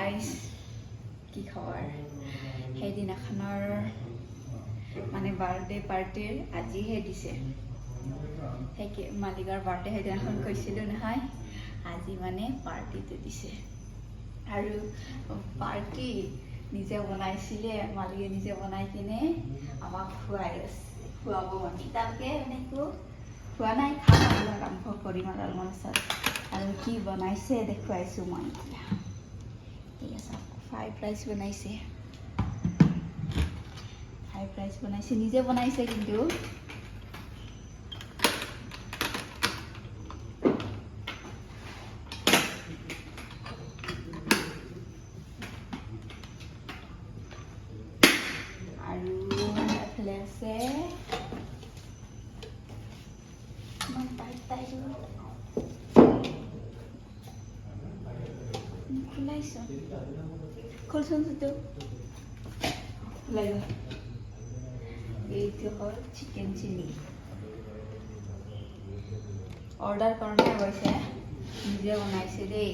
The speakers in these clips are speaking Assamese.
গাইজ কি খবৰ সেইদিনাখনৰ মানে বাৰ্থডে পাৰ্টিৰ আজিহে দিছে সেই মালিকৰ বাৰ্থডে সেইদিনাখন কৈছিলোঁ নহয় আজি মানে পাৰ্টিটো দিছে আৰু পাৰ্টি নিজে বনাইছিলে মালিকে নিজে বনাই কিনে আমাক খুৱাব মানে তাকে মানে একো খোৱা নাই খাম আৰু আৰম্ভ কৰিম আৰু অলপমান পিছত আৰু কি বনাইছে দেখুৱাইছোঁ মই এতিয়া ঠিক আছে ফ্ৰাইড ৰাইচ বনাইছে নিজে বনাইছে কিন্তু আৰু এফালে আছে খোলচোন তো এইটো হ'ল চিকেন চিলি অৰ্ডাৰ কাৰণে গৈছে নিজে বনাইছে দেই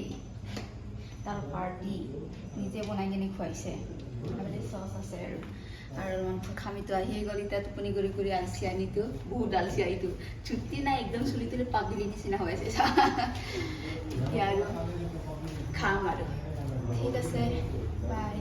তাৰ পাৰ্টি নিজে বনাই কিনে খুৱাইছে আৰু চচ আছে আৰু খামিতো আহিয়ে গ'ল এতিয়া টোপনি কৰি আলচি আনিতো বহুত আলচি আহিতো ছুটি নাই একদম চুলি তুলি পাগলি নিচিনা হৈ আছে এতিয়া আৰু খাম আৰু ঠিক আছে বাই